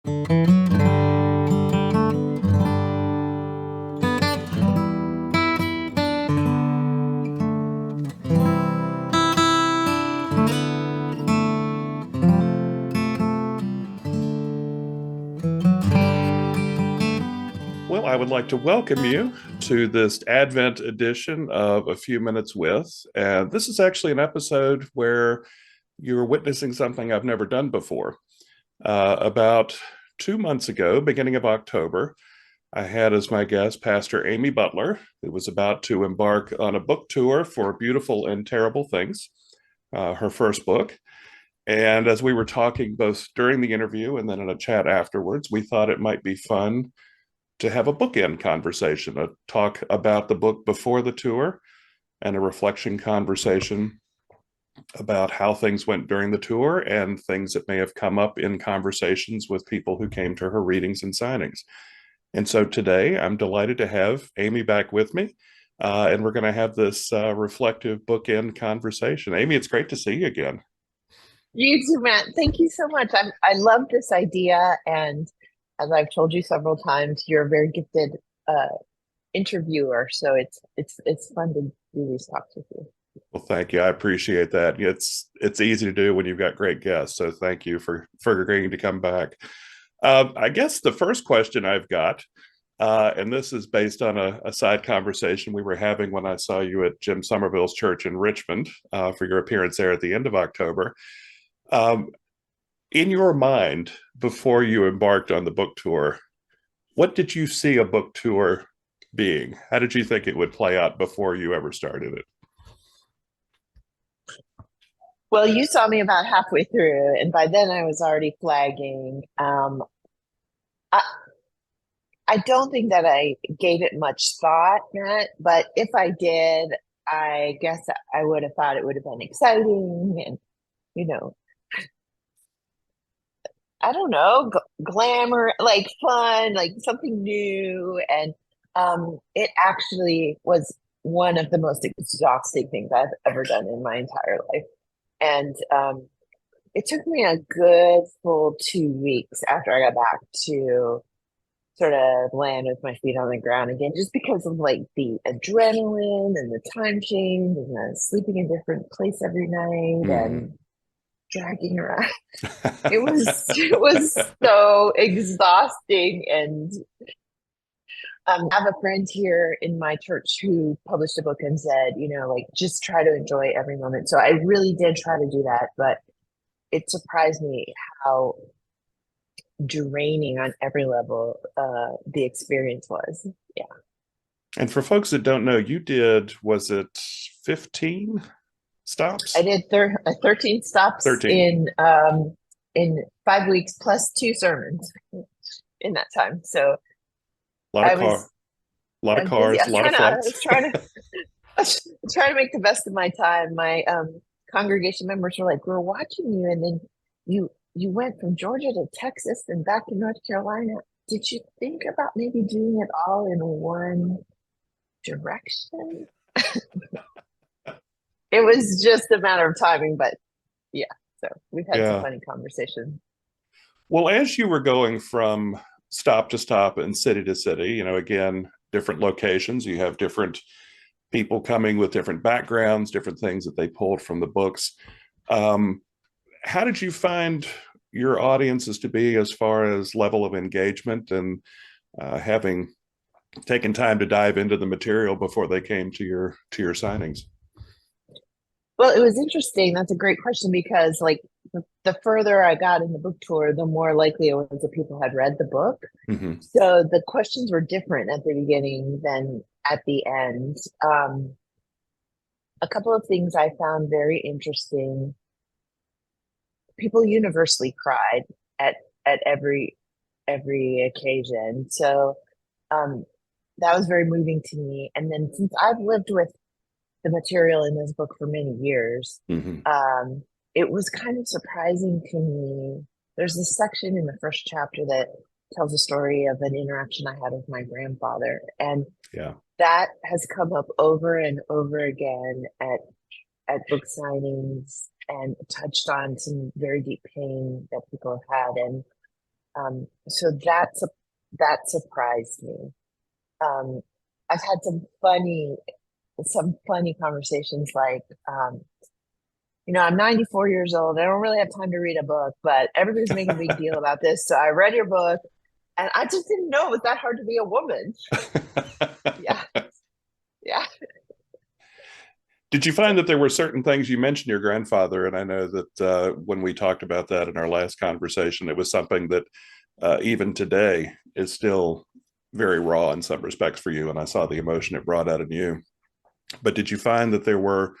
Well, I would like to welcome you to this Advent edition of A Few Minutes With. And this is actually an episode where you're witnessing something I've never done before. About 2 months ago, beginning of October, I had as my guest Pastor Amy Butler, who was about to embark on a book tour for Beautiful and Terrible Things, her first book. And as we were talking both during the interview and then in a chat afterwards, we thought it might be fun to have a bookend conversation, a talk about the book before the tour and a reflection conversation about how things went during the tour and things that may have come up in conversations with people who came to her readings and signings. And so today I'm delighted to have Amy back with me. And we're going to have this reflective bookend conversation. Amy, it's great to see you again. You too, Matt. Thank you so much. I love this idea, and as I've told you several times, you're a very gifted interviewer. So it's fun to do these talks with you. Well, thank you. I appreciate that. It's easy to do when you've got great guests. So thank you for agreeing to come back. I guess the first question I've got, and this is based on a side conversation we were having when I saw you at Jim Somerville's church in Richmond for your appearance there at the end of October. In your mind, before you embarked on the book tour, what did you see a book tour being? How did you think it would play out before you ever started it? Well, you saw me about halfway through, and by then I was already flagging. I, I don't think that I gave it much thought, Matt, but if I did, I guess I would have thought it would have been exciting and, you know, I don't know, glamour, like fun, like something new. And it actually was one of the most exhausting things I've ever done in my entire life. And it took me a good full 2 weeks after I got back to sort of land with my feet on the ground again, just because of like the adrenaline and the time change and the sleeping in a different place every night Mm. and dragging around. It was so exhausting. And I have a friend here in my church who published a book and said, like just try to enjoy every moment. So I really did try to do that, but it surprised me how draining on every level the experience was. Yeah. And for folks that don't know, you did, was it 15 I stops? did 13 stops 13. in 5 weeks plus 2 sermons in that time. So A lot of I car, was a lot I of was busy. cars, a lot of I flights. was trying to I was trying to make the best of my time. My congregation members were like, "We're watching you, and then you went from Georgia to Texas and back to North Carolina. Did you think about maybe doing it all in one direction?" It was just a matter of timing, but yeah. So we've had some Yeah. funny conversations. Well, as you were going from stop to stop and city to city, again, different locations, you have different people coming with different backgrounds, different things that they pulled from the books. Um, how did you find your audiences to be as far as level of engagement and having taken time to dive into the material before they came to your signings? Well, it was interesting. That's a great question because, like, the further I got in the book tour, the more likely it was that people had read the book. Mm-hmm. So the questions were different at the beginning than at the end. A couple of things I found very interesting. People universally cried at at every occasion. So um, that was very moving to me. And then since I've lived with the material in this book for many years, Mm-hmm. um, it was kind of surprising to me. There's this section in the first chapter that tells a story of an interaction I had with my grandfather, and Yeah. that has come up over and over again at book signings and touched on some very deep pain that people have had. And So that surprised me. Um, I've had some funny conversations like, I'm 94 years old. I don't really have time to read a book, but everybody's making a big deal about this. So I read your book and I just didn't know it was that hard to be a woman. Yeah. Yeah. Did you find that there were certain things, you mentioned your grandfather, and I know that when we talked about that in our last conversation, it was something that even today is still very raw in some respects for you, and I saw the emotion it brought out in you. But did you find that there were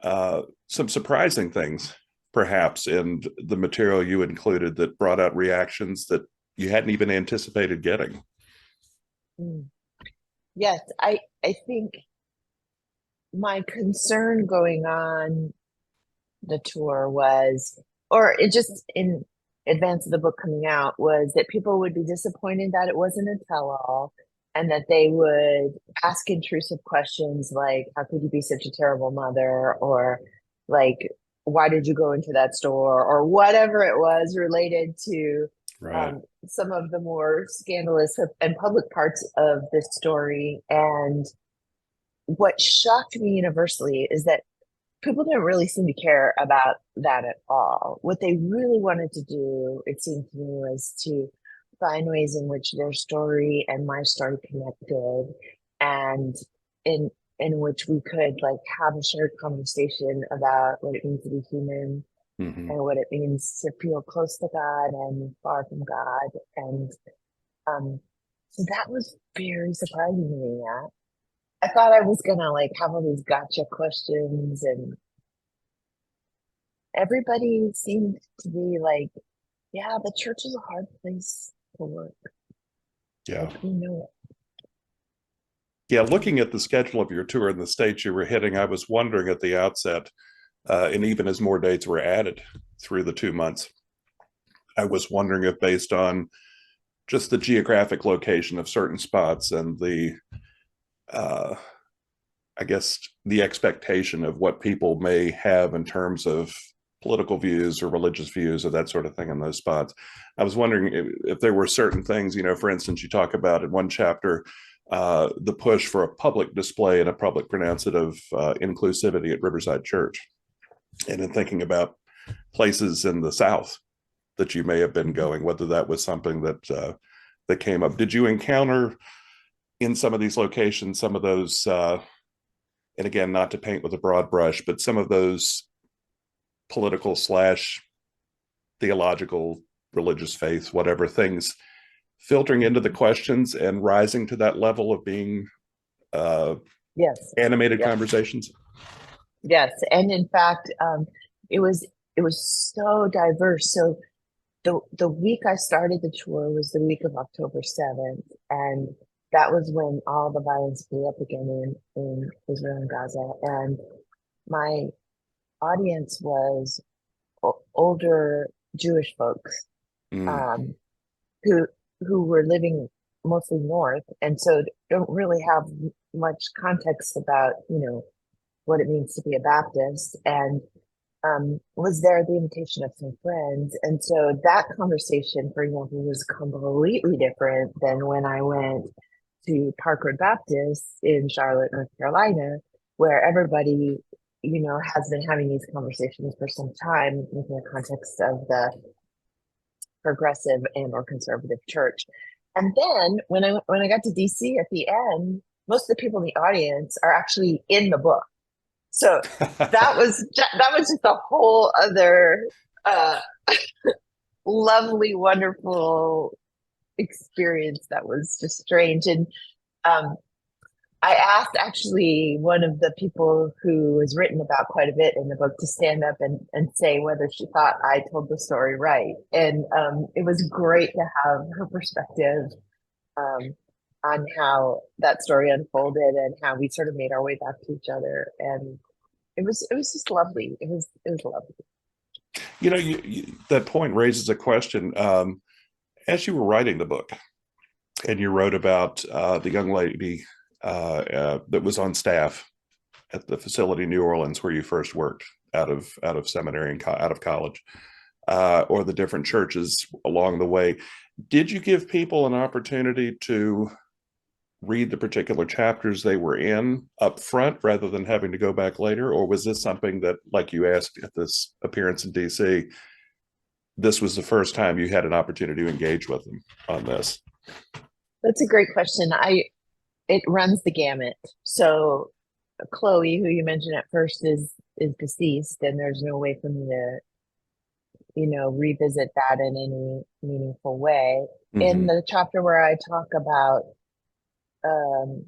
some surprising things, perhaps, in the material you included that brought out reactions that you hadn't even anticipated getting? Mm. Yes, I think my concern going on the tour was, or it just in advance of the book coming out, was that people would be disappointed that it wasn't a tell-all and that they would ask intrusive questions like, how could you be such a terrible mother? Or like, why did you go into that store? Or whatever it was related to Right. some of the more scandalous and public parts of this story. And what shocked me universally is that people didn't really seem to care about that at all. What they really wanted to do, it seemed to me, was to find ways in which their story and my story connected, and in in which we could like have a shared conversation about what it means to be human Mm-hmm. and what it means to feel close to God and far from God. And um, so that was very surprising to me. Yeah. I thought I was gonna like have all these gotcha questions, and everybody seemed to be like, yeah, the church is a hard place to work. Yeah. Like, we know Yeah. it. Looking at the schedule of your tour in the states you were hitting, I was wondering at the outset, and even as more dates were added through the 2 months, I was wondering if, based on just the geographic location of certain spots and uh, I guess, the expectation of what people may have in terms of political views or religious views or that sort of thing in those spots. I was wondering if there were certain things, for instance, you talk about in one chapter the push for a public display and a public pronouncement of inclusivity at Riverside Church. And in thinking about places in the South that you may have been going, whether that was something that came up. Did you encounter in some of these locations some of those and again, not to paint with a broad brush, but some of those political slash theological, religious faith, whatever things filtering into the questions and rising to that level of being uh, Yes, animated yes, conversations? yes. And in fact, it was it was so diverse. So the week I started the tour was the week of October 7th, and that was when all the violence blew up again in Israel and Gaza. And my audience was older Jewish folks, Mm, um, who were living mostly north, and so don't really have much context about what it means to be a Baptist, and was there at the invitation of some friends. And so that conversation, for example, was completely different than when I went to Park Road Baptist in Charlotte, North Carolina, where everybody, has been having these conversations for some time within the context of the progressive and or conservative church. And then when I got to DC at the end, most of the people in the audience are actually in the book. So that was just a whole other uh, lovely, wonderful experience that was just strange. And um, I asked actually one of the people who has written about quite a bit in the book to stand up and say whether she thought I told the story right. And it was great to have her perspective um, on how that story unfolded and how we sort of made our way back to each other. And it was just lovely. It was lovely. that point raises a question. As you were writing the book, and you wrote about the young lady that was on staff at the facility in New Orleans where you first worked out of seminary and out of college. or the different churches along the way. Did you give people an opportunity to read the particular chapters they were in up front rather than having to go back later? Or was this something that, like you asked at this appearance in DC, this was the first time you had an opportunity to engage with them on this? That's a great question. It runs the gamut. So Chloe, who you mentioned at first, is deceased, and there's no way for me to, revisit that in any meaningful way. In Mm-hmm. the chapter where I talk about um,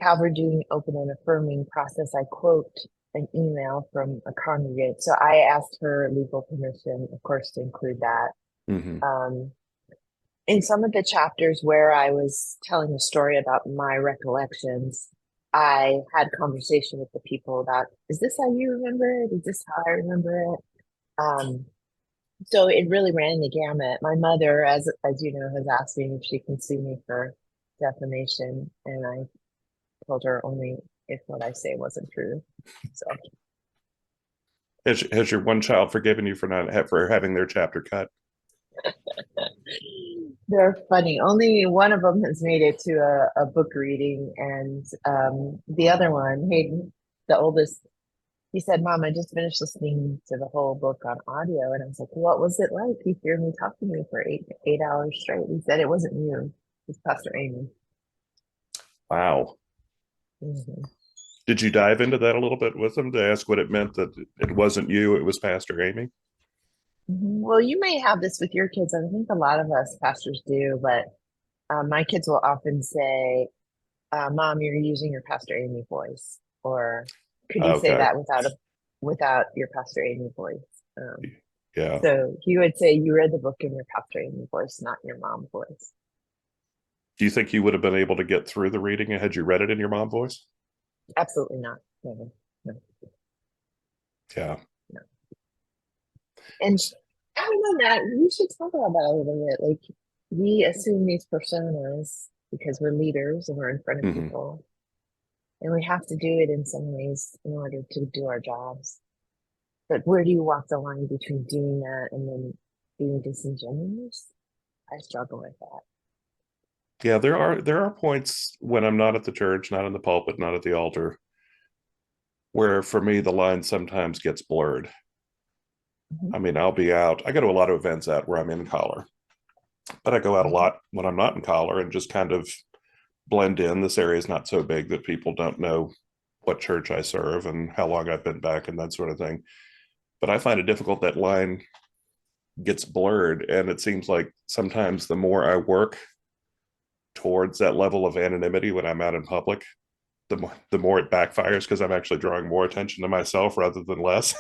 Calvary doing open and affirming process, I quote an email from a congregant. So I asked her legal permission, of course, to include that. Mm-hmm. Um, in some of the chapters where I was telling a story about my recollections, I had conversation with the people about, is this how you remember it? Is this how I remember it? Um, so it really ran the gamut. My mother, as you know, has asked me if she can sue me for defamation, and I told her only if what I say wasn't true. So Has your one child forgiven you for not for having their chapter cut? they're funny. Only one of them has made it to a book reading, and the other one, Hayden, the oldest, he said, "Mom, I just finished listening to the whole book on audio," and I was like, "What was it like? You hear me talk to me for eight hours straight?" He said, "It wasn't you, it was Pastor Amy." Wow. Mhm. Did you dive into that a little bit with them to ask what it meant that it wasn't you, it was Pastor Amy? Mhm. Well, you may have this with your kids. I think a lot of us pastors do, but my kids will often say, "Mom, you're using your Pastor Amy voice," or "Could you say Okay. that without your Pastor Amy voice?" Yeah. So he would say, "You read the book in your Pastor Amy voice, not your mom voice." Do you think you would have been able to get through the reading had you read it in your mom voice? Absolutely not. No, no, Yeah. no. And I don't know, Matt, we should talk about that a little bit. Like, we assume these personas because we're leaders and we're in front of Mm-hmm. people, and we have to do it in some ways in order to do our jobs. But where do you walk the line between doing that and then being disingenuous? I struggle with that. Yeah, there are points when I'm not at the church, not in the pulpit, not at the altar, where for me the line sometimes gets blurred. Mhm, I mean, I'll be out. I go to a lot of events out where I'm in collar, but I go out a mhm. lot when I'm not in collar and just kind of blend in. This area is not so big that people don't know what church I serve and how long I've been back and that sort of thing. But I find it difficult that line gets blurred. And it seems like sometimes the more I work towards that level of anonymity when I'm out in public, the more it backfires because I'm actually drawing more attention to myself rather than less.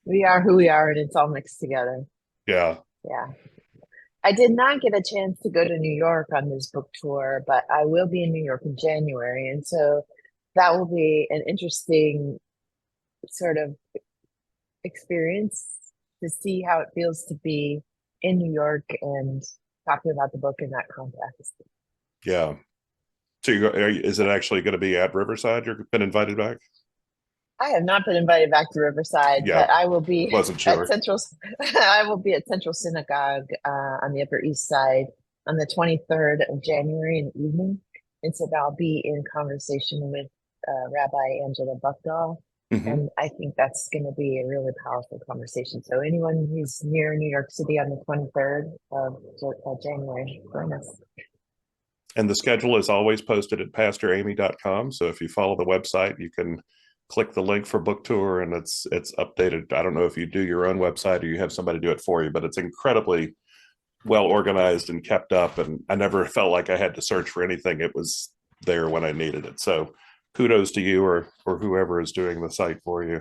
We are who we are, and it's all mixed together. Yeah. Yeah. I did not get a chance to go to New York on this book tour, but I will be in New York in January. And so that will be an interesting sort of experience to see how it feels to be in New York and talking about the book in that context. Yeah. So is it actually going to be at Riverside? You've been invited back? I have not been invited back to Riverside, Yeah. but I will be Wasn't at sure. Central. I will be at Central Synagogue on the Upper East Side on the 23rd of January in the evening, and so I'll be in conversation with Rabbi Angela Buckdahl, Mm-hmm. and I think that's going to be a really powerful conversation. So anyone who's near New York City on the 23rd of January, join us. And the schedule is always posted at pastoramy.com. So if you follow the website, you can click the link for book tour and it's updated. I don't know if you do your own website or you have somebody do it for you, but it's incredibly well organized and kept up. And I never felt like I had to search for anything. It was there when I needed it. So kudos to you or whoever is doing the site for you.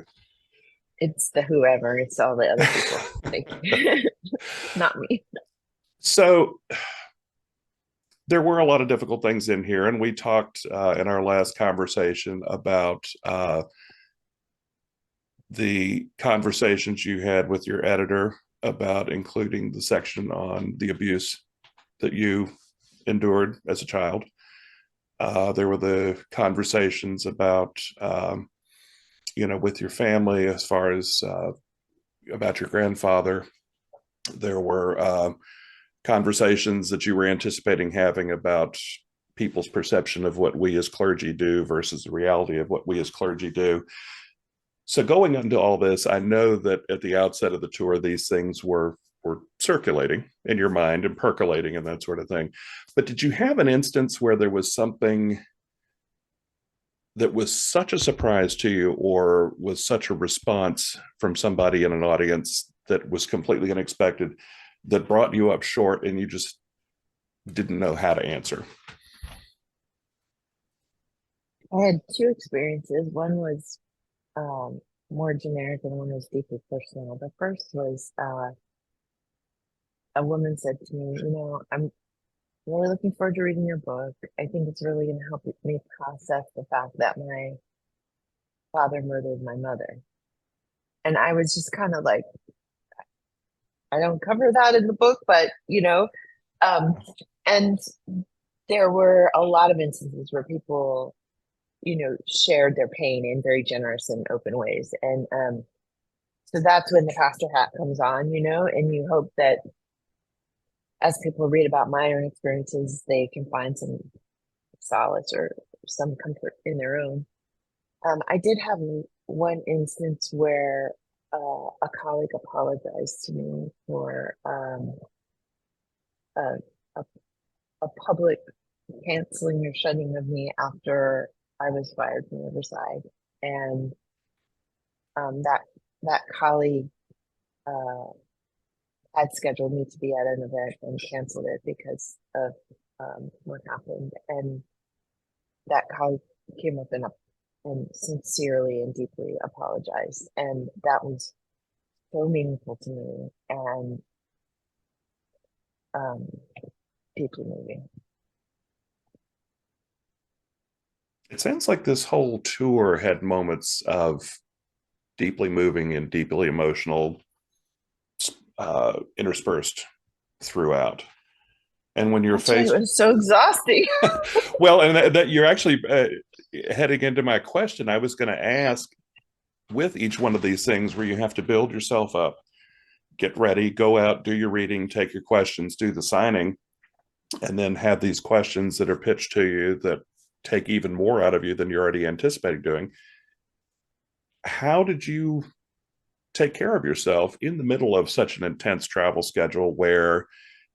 It's the whoever, it's all the other people. Thank you, not me. So there were a lot of difficult things in here, and we talked in our last conversation about the conversations you had with your editor about including the section on the abuse that you endured as a child. There were the conversations about, with your family as far as about your grandfather. There were conversations that you were anticipating having about people's perception of what we as clergy do versus the reality of what we as clergy do. So going into all this, I know that at the outset of the tour, these things were circulating in your mind and percolating and that sort of thing. But did you have an instance where there was something that was such a surprise to you, or was such a response from somebody in an audience that was completely unexpected, that brought you up short and you just didn't know how to answer? I had two experiences. One was more generic and one was deeply personal. The first was a woman said to me, I'm really looking forward to reading your book. I think it's really going to help me process the fact that my father murdered my mother. And I was just kind of like, I don't cover that in the book, but um, and there were a lot of instances where people, shared their pain in very generous and open ways. And so that's when the pastor hat comes on, and you hope that as people read about my own experiences, they can find some solace or some comfort in their own. I did have one instance where a colleague apologized to me for a, a, a public canceling or shutting of me after I was fired from Riverside, and that colleague uh, had scheduled me to be at an event and canceled it because of what happened. And that colleague came up and sincerely and deeply apologized, and that was so meaningful to me and um, deeply moving. It sounds like this whole tour had moments of deeply moving and deeply emotional interspersed throughout. And when you're That's why it faced, was so exhausting. well, and that you're actually heading into my question. I was going to ask, with each one of these things where you have to build yourself up, get ready, go out, do your reading, take your questions, do the signing, and then have these questions that are pitched to you that take even more out of you than you're already anticipating doing. How did you take care of yourself in the middle of such an intense travel schedule where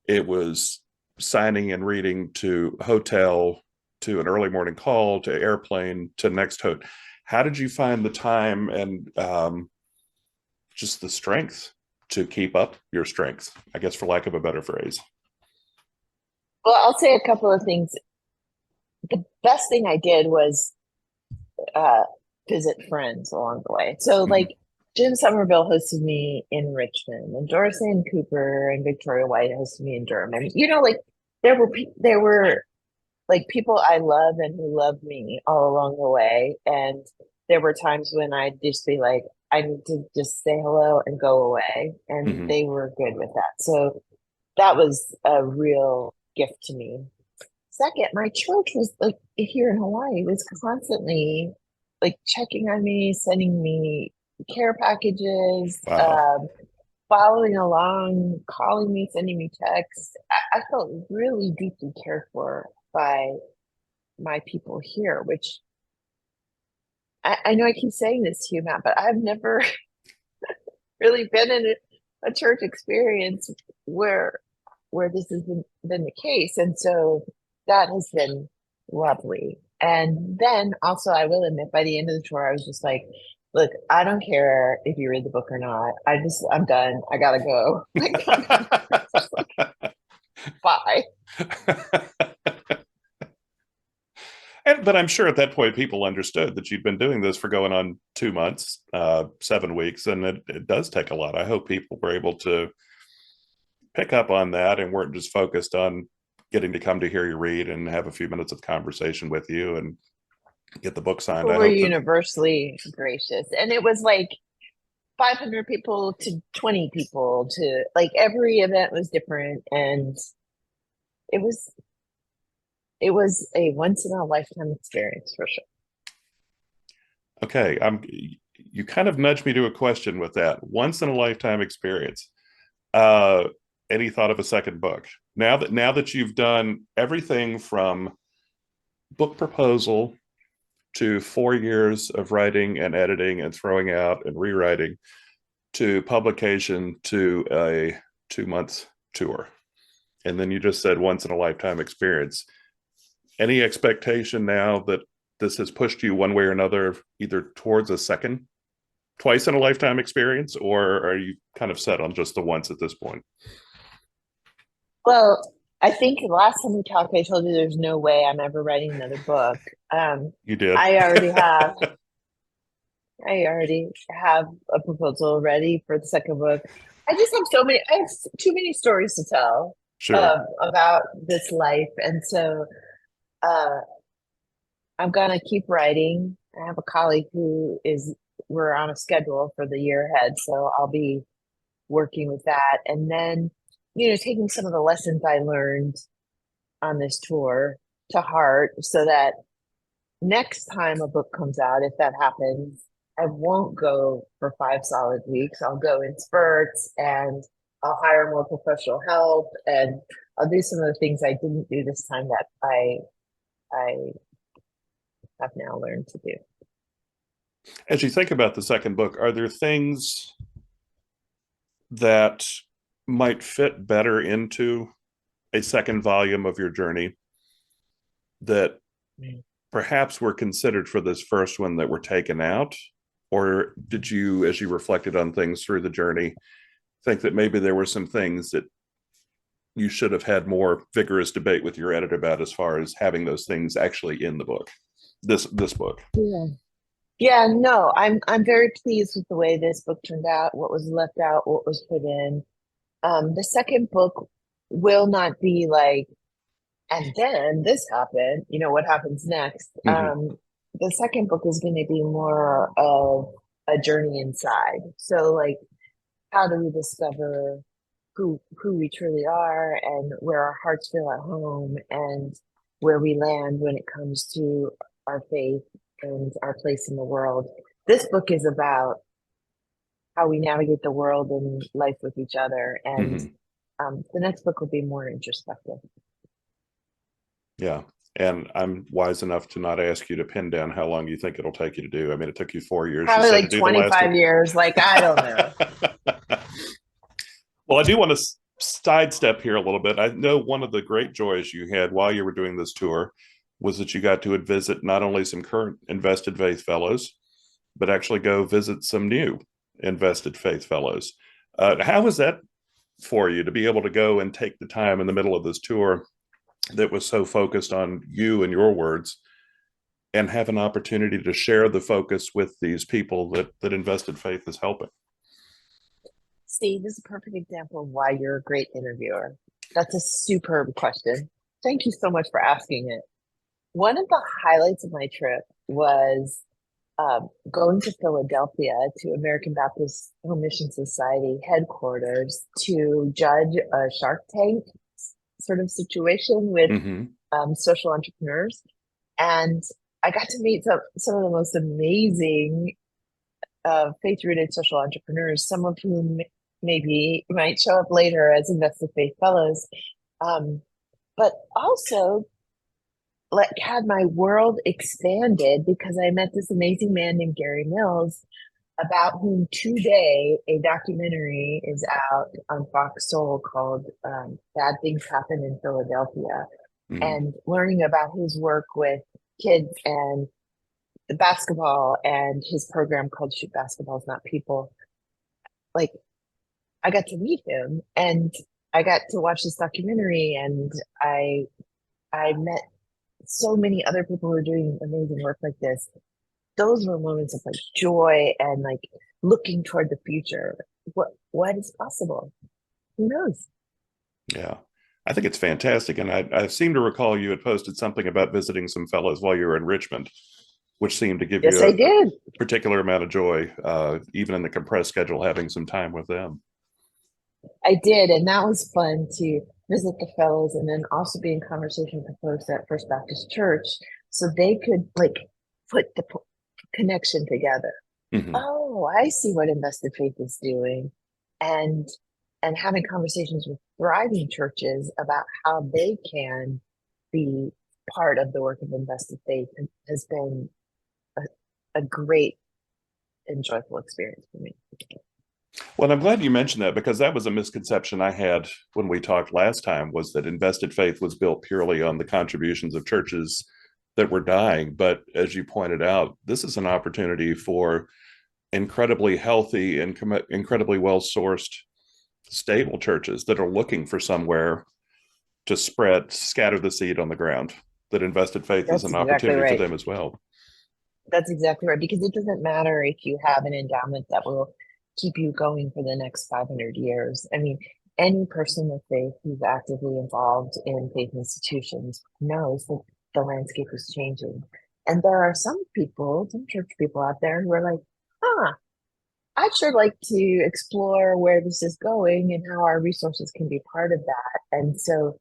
it was signing and reading to hotel to an early morning call to airplane to next hotel? How did you find the time and just the strength to keep up your strength, I guess, for lack of a better phrase? Well, I'll say a couple of things. The best thing I did was uh, visit friends along the way. So, Mm-hmm. like, Jim Somerville hosted me in Richmond, and Doris Ann Cooper and Victoria White hosted me in Durham. And like there were like people I love and who loved me all along the way. And there were times when I'd just be like, I need to just say hello and go away, and Mm-hmm. they were good with that. So that was a real gift to me. Second, my church was like here in Hawaii was constantly like checking on me, sending me care packages, Wow. following along, calling me, sending me texts. I felt really deeply cared for by my people here, which I know I keep saying this to you, Matt, but I've never really been in a church experience where this has been the case. And so that has been lovely. And then also, I will admit, by the end of the tour, I was just like, look, I don't care if you read the book or not. I'm done. I gotta go. Bye. But I'm sure at that point people understood that you'd been doing this for going on 2 months, 7 weeks, and it does take a lot. I hope people were able to pick up on that and weren't just focused on getting to come to hear you read and have a few minutes of conversation with you and get the book signed. People I were hope that. universally gracious. And it was like 500 people to 20 people to like every event was different. And it was it was a once in a lifetime experience for sure. Okay, you kind of nudged me to a question with that. Once in a lifetime experience. Uh, any thought of a second book? Now that you've done everything from book proposal to 4 years of writing and editing and throwing out and rewriting to publication to a 2 month tour. And then you just said once in a lifetime experience. Any expectation now that this has pushed you one way or another, either towards a second twice in a lifetime experience, or are you kind of set on just the once at this point? Well, I think last time we talked, I told you there's no way I'm ever writing another book. Um, You did. I already have. I already have a proposal ready for the second book. I just have so many. I have too many stories to tell Sure. about this life, and so uh, I'm gonna keep writing. I have a colleague who is. We're on a schedule for the year ahead, so I'll be working with that, and then taking some of the lessons I learned on this tour to heart, so that next time a book comes out, if that happens, I won't go for 5 solid weeks. I'll go in spurts, and I'll hire more professional help, and I'll do some of the things I didn't do this time that I have now learned to do. As you think about the second book, are there things that might fit better into a second volume of your journey that perhaps were considered for this first one that were taken out? Or did you, as you reflected on things through the journey, think that maybe there were some things that you should have had more vigorous debate with your editor about, as far as having those things actually in the book, this book? Yeah. Yeah, no, I'm very pleased with the way this book turned out, what was left out, what was put in. The second book will not be like, and then this happened, what happens next. Mm-hmm. The second book is going to be more of a journey inside. So like, how do we discover who we truly are, and where our hearts feel at home, and where we land when it comes to our faith and our place in the world. This book is about how we navigate the world and life with each other. And Mm-hmm. the next book will be more introspective. Yeah. And I'm wise enough to not ask you to pin down how long you think it'll take you to do. I mean, it took you 4 years, you Probably said, to like do the last 25 one. years. Like, I don't know. Well, I do want to sidestep here a little bit. I know one of the great joys you had while you were doing this tour was that you got to visit not only some current invested faith fellows, but actually go visit some new invested faith fellows. How was that for you to be able to go and take the time in the middle of this tour that was so focused on you and your words, and have an opportunity to share the focus with these people that invested faith is helping? See, this is a perfect example of why you're a great interviewer. That's a superb question. Thank you so much for asking it. One of the highlights of my trip was going to Philadelphia to American Baptist Home Mission Society headquarters to judge a Shark Tank sort of situation with Mm-hmm. social entrepreneurs. And I got to meet some of the most amazing faith-rooted social entrepreneurs, some of whom maybe might show up later as invested faith fellows. But also had my world expanded because I met this amazing man named Gary Mills, about whom today a documentary is out on Fox Soul called Bad Things Happen in Philadelphia. Mm-hmm. And learning about his work with kids and the basketball and his program called Shoot Basketballs Not People. Like, I got to meet him, and I got to watch this documentary, and I met so many other people who are doing amazing work like this. Those were moments of like joy and like looking toward the future. What is possible? Who knows? Yeah. I think it's fantastic. And I seem to recall you had posted something about visiting some fellows while you were in Richmond, which seemed to give Yes, you I a did. particular amount of joy, even in the compressed schedule, having some time with them. I did, and that was fun to visit the fellows and then also be in conversation with the folks at First Baptist Church, so they could like put the connection together. Hmm. oh, I see what invested faith is doing, and having conversations with thriving churches about how they can be part of the work of invested faith has been a, a great and joyful experience for me. Well, I'm glad you mentioned that because that was a misconception I had when we talked last time, was that invested faith was built purely on the contributions of churches that were dying. But as you pointed out, this is an opportunity for incredibly healthy and incredibly well sourced, stable churches that are looking for somewhere to scatter the seed on the ground. That invested faith is That's an exactly opportunity for right. them as well. That's exactly right. Because it doesn't matter if you have an endowment that will keep you going for the next 500 years. I mean, any person of faith who's actively involved in faith institutions knows that the landscape is changing. And there are some people, some church people out there who are like, huh, I'd sure like to explore where this is going and how our resources can be part of that. And so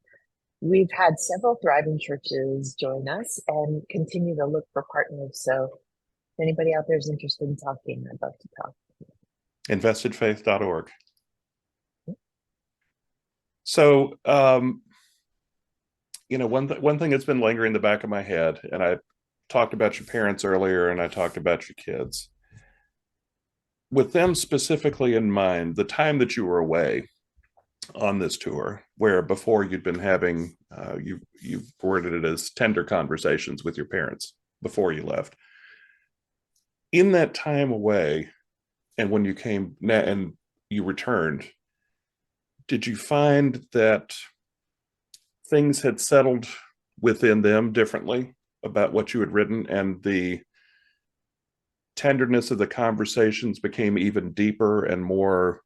we've had several thriving churches join us and continue to look for partners. So if anybody out there is interested in talking, I'd love to talk. Investedfaith.org. So, one thing that's been lingering in the back of my head, and I talked about your parents earlier, and I talked about your kids. With them specifically in mind, the time that you were away on this tour, where before you'd been having, you've worded it as tender conversations with your parents before you left. In that time away, and when you came and you returned, did you find that things had settled within them differently about what you had written, and the tenderness of the conversations became even deeper and more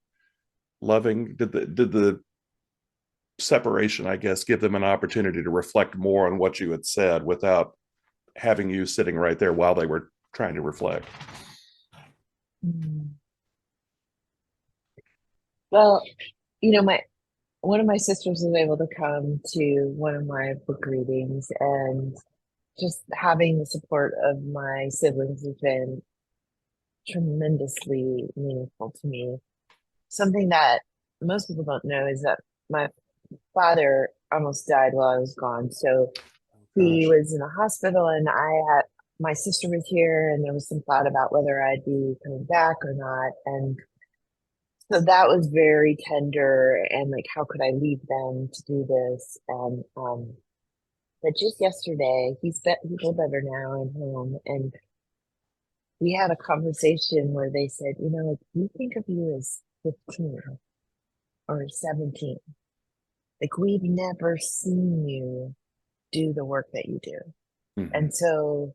loving? Did the separation, I guess, give them an opportunity to reflect more on what you had said without having you sitting right there while they were trying to reflect? Mm. Well, you know, my one of my sisters was able to come to one of my book readings, and just having the support of my siblings has been tremendously meaningful to me. Something that most people don't know is that my father almost died while I was gone. So he Gosh. was in a hospital, and my sister was here, and there was some thought about whether I'd be coming back or not. And so that was very tender, and like, how could I leave them to do this? And but just yesterday, he's a little better now and home, and we had a conversation where they said, like, we think of you as 15 or 17. Like, we've never seen you do the work that you do. Mm-hmm. And so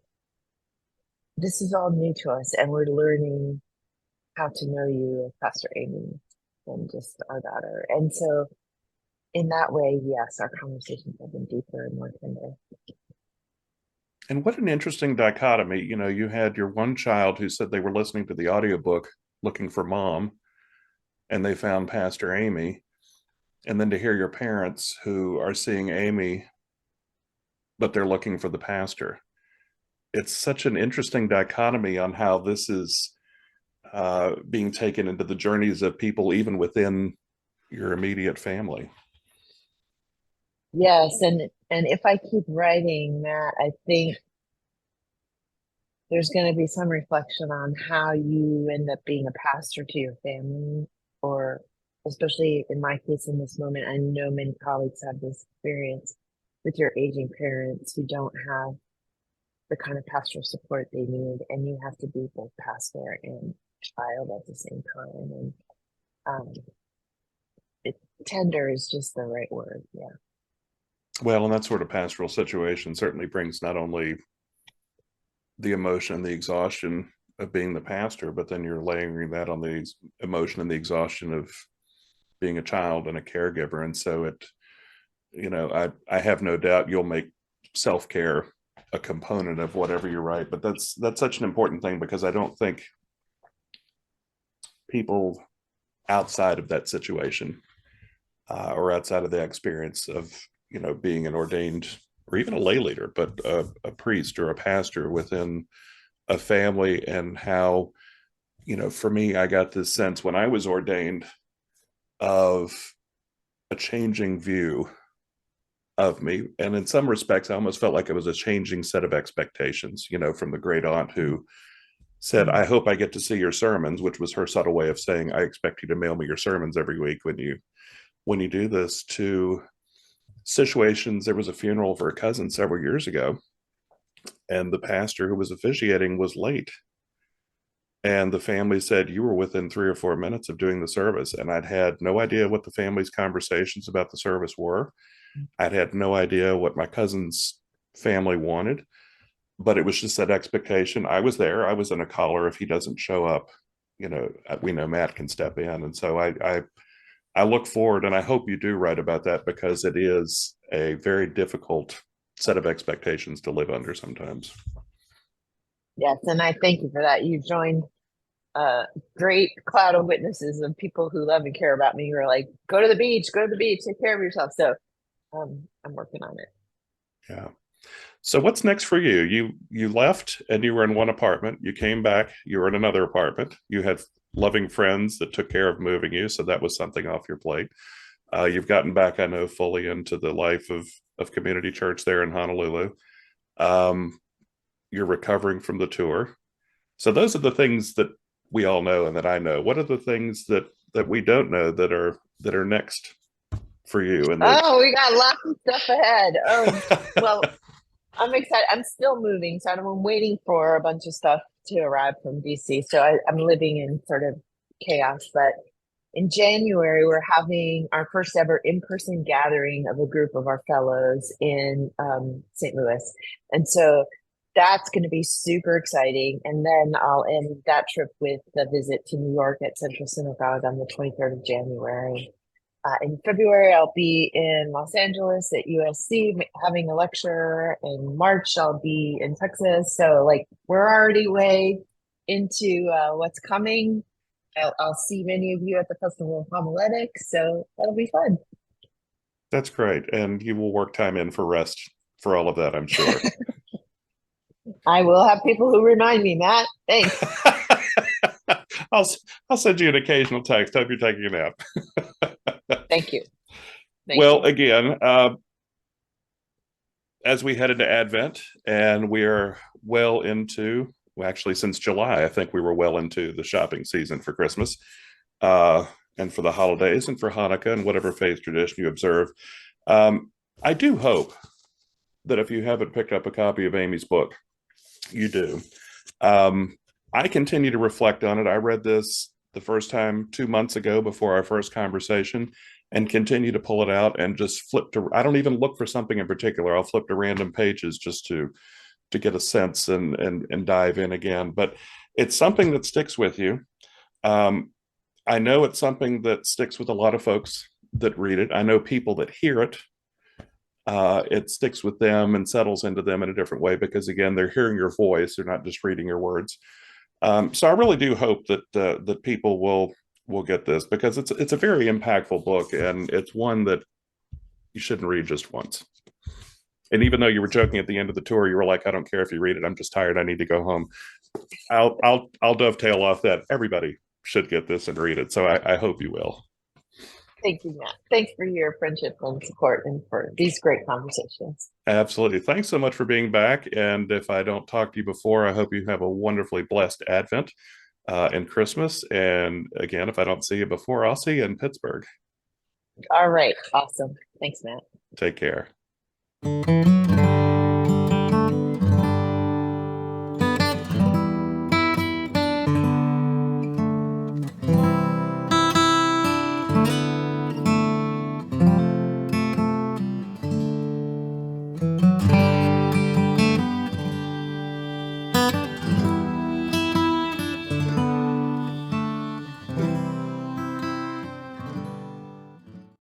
this is all new to us, and we're learning how to know you as Pastor Amy and just our daughter. And so in that way, yes, our conversations have been deeper and more tender. And what an interesting dichotomy. You had your one child who said they were listening to the audiobook looking for mom, and they found Pastor Amy. And then to hear your parents who are seeing Amy, but they're looking for the pastor. It's such an interesting dichotomy on how this is being taken into the journeys of people, even within your immediate family. Yes, and if I keep writing, Matt, I think there's going to be some reflection on how you end up being a pastor to your family, or especially in my case in this moment, I know many colleagues have this experience with your aging parents who don't have the kind of pastoral support they need, and you have to be both pastor and child at the same time. And um, it, tender is just the right word. Yeah. Well, and that sort of pastoral situation certainly brings not only the emotion and the exhaustion of being the pastor, but then you're layering that on the emotion and the exhaustion of being a child and a caregiver. And so I have no doubt you'll make self-care a component of whatever you write. But that's such an important thing, because I don't think people outside of that situation, or outside of the experience of being an ordained or even a lay leader, but a priest or a pastor within a family, and how for me, I got this sense when I was ordained of a changing view of me. And in some respects, I almost felt like it was a changing set of expectations, from the great aunt who said, Mm. I hope I get to see your sermons, which was her subtle way of saying, I expect you to mail me your sermons every week when you do this, to situations. There was a funeral for a cousin several years ago, and the pastor who was officiating was late. And the family said, you were within 3 or 4 minutes of doing the service. And I'd had no idea what the family's conversations about the service were. I'd had no idea what my cousin's family wanted, but it was just that expectation. I was there. I was in a collar. If he doesn't show up, we know Matt can step in. And so I look forward, and I hope you do write about that, because it is a very difficult set of expectations to live under sometimes. Yes, and I thank you for that. You joined a great cloud of witnesses of people who love and care about me. Who are like, go to the beach, take care of yourself. So I'm working on it. Yeah. So what's next for you? You left and you were in one apartment. You came back, you were in another apartment. You had loving friends that took care of moving you, so that was something off your plate. You've gotten back, I know, fully into the life of community church there in Honolulu. Um, you're recovering from the tour. So those are the things that we all know and that I know. What are the things that we don't know that are next for you? And that Oh, we got lots of stuff ahead. Oh, well, I'm excited. I'm still moving, so I'm waiting for a bunch of stuff to arrive from DC. So I'm living in sort of chaos. But in January, we're having our first ever in-person gathering of a group of our fellows in St. Louis. And so that's going to be super exciting. And then I'll end that trip with a visit to New York at Central Synagogue on the 23rd of January. In February, I'll be in Los Angeles at USC having a lecture. In March, I'll be in Texas. So, like, we're already way into what's coming. I'll see many of you at the Festival of Homiletics. So, that'll be fun. that's great. And you will work time in for rest for all of that, I'm sure. I will have people who remind me, Matt. Thanks. I'll I'll send you an occasional text. Hope you're taking a nap. Thank you. Thank Well, you. again, as we head into Advent, and we are well into, well, actually, since July, I think we were well into the shopping season for Christmas, and for the holidays, and for Hanukkah, and whatever faith tradition you observe. Um, I do hope that if you haven't picked up a copy of Amy's book, you do. Um, I continue to reflect on it. I read this the first time 2 months ago before our first conversation, and continue to pull it out and just flip to. I don't even look for something in particular. I'll flip to random pages just to get a sense and dive in again. But it's something that sticks with you. Um, I know it's something that sticks with a lot of folks that read it. I know people that hear it, it sticks with them and settles into them in a different way, because again, they're hearing your voice, they're not just reading your words. So I really do hope that people will get this, because it's a very impactful book, and it's one that you shouldn't read just once. And even though you were joking at the end of the tour, you were like, I don't care if you read it, I'm just tired, I need to go home. I'll dovetail off that. Everybody should get this and read it, so I hope you will. Thank you, Matt. Thanks for your friendship and support and for these great conversations. Absolutely. Thanks so much for being back. And if I don't talk to you before, I hope you have a wonderfully blessed Advent and Christmas. And again, if I don't see you before, I'll see you in Pittsburgh. All right. Awesome. Thanks, Matt. Take care.